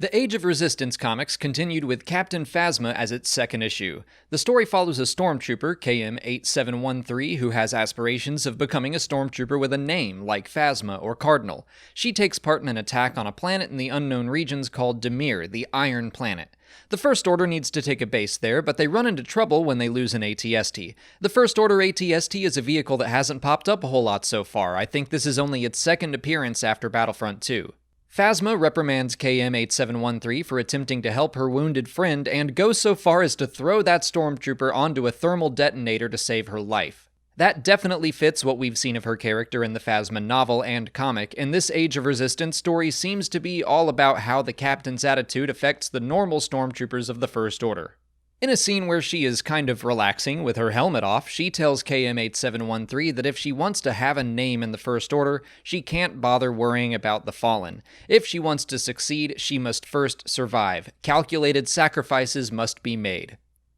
The Age of Resistance comics continued with Captain Phasma as its second issue. The story follows a stormtrooper, KM-8713, who has aspirations of becoming a stormtrooper with a name, like Phasma or Cardinal. She takes part in an attack on a planet in the unknown regions called Demir, the Iron Planet. The First Order needs to take a base there, but they run into trouble when they lose an ATST. The First Order ATST is a vehicle that hasn't popped up a whole lot so far. I think this is only its second appearance after Battlefront 2. Phasma reprimands KM-8713 for attempting to help her wounded friend and goes so far as to throw that stormtrooper onto a thermal detonator to save her life. That definitely fits what we've seen of her character in the Phasma novel and comic, and this Age of Resistance story seems to be all about how the captain's attitude affects the normal stormtroopers of the First Order. In a scene where she is kind of relaxing with her helmet off, she tells KM-8713 that if she wants to have a name in the First Order, she can't bother worrying about the Fallen. If she wants to succeed, she must first survive. Calculated sacrifices must be made.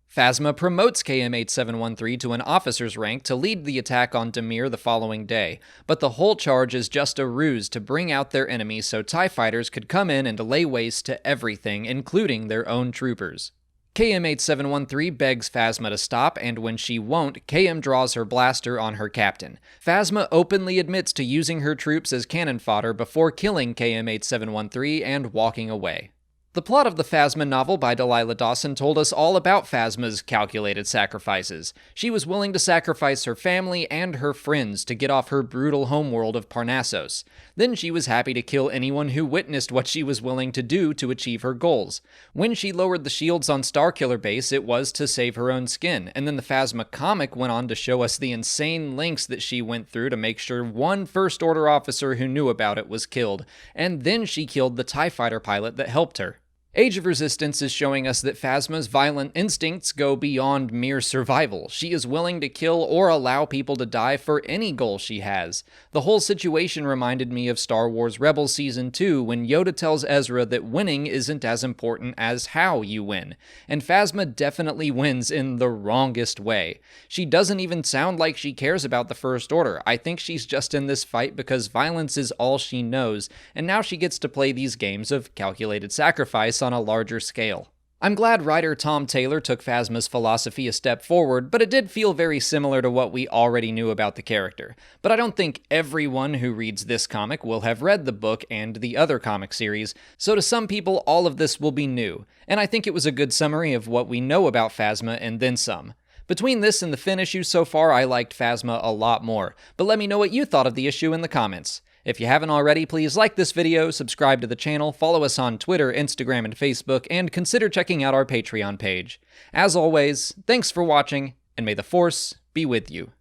Phasma promotes KM-8713 to an officer's rank to lead the attack on Demir the following day, but the whole charge is just a ruse to bring out their enemies so TIE fighters could come in and lay waste to everything, including their own troopers. KM-8713 begs Phasma to stop, and when she won't, KM draws her blaster on her captain. Phasma openly admits to using her troops as cannon fodder before killing KM-8713 and walking away. The plot of the Phasma novel by Delilah Dawson told us all about Phasma's calculated sacrifices. She was willing to sacrifice her family and her friends to get off her brutal homeworld of Parnassos. Then she was happy to kill anyone who witnessed what she was willing to do to achieve her goals. When she lowered the shields on Starkiller Base, it was to save her own skin, and then the Phasma comic went on to show us the insane lengths that she went through to make sure one First Order officer who knew about it was killed, and then she killed the TIE fighter pilot that helped her. Age of Resistance is showing us that Phasma's violent instincts go beyond mere survival. She is willing to kill or allow people to die for any goal she has. The whole situation reminded me of Star Wars Rebels Season 2 when Yoda tells Ezra that winning isn't as important as how you win. And Phasma definitely wins in the wrongest way. She doesn't even sound like she cares about the First Order. I think she's just in this fight because violence is all she knows, and now she gets to play these games of calculated sacrifice on a larger scale. I'm glad writer Tom Taylor took Phasma's philosophy a step forward, but it did feel very similar to what we already knew about the character. But I don't think everyone who reads this comic will have read the book and the other comic series, so to some people all of this will be new, and I think it was a good summary of what we know about Phasma and then some. Between this and the Finn issue so far, I liked Phasma a lot more, but let me know what you thought of the issue in the comments. If you haven't already, please like this video, subscribe to the channel, follow us on Twitter, Instagram, and Facebook, and consider checking out our Patreon page. As always, thanks for watching, and may the Force be with you.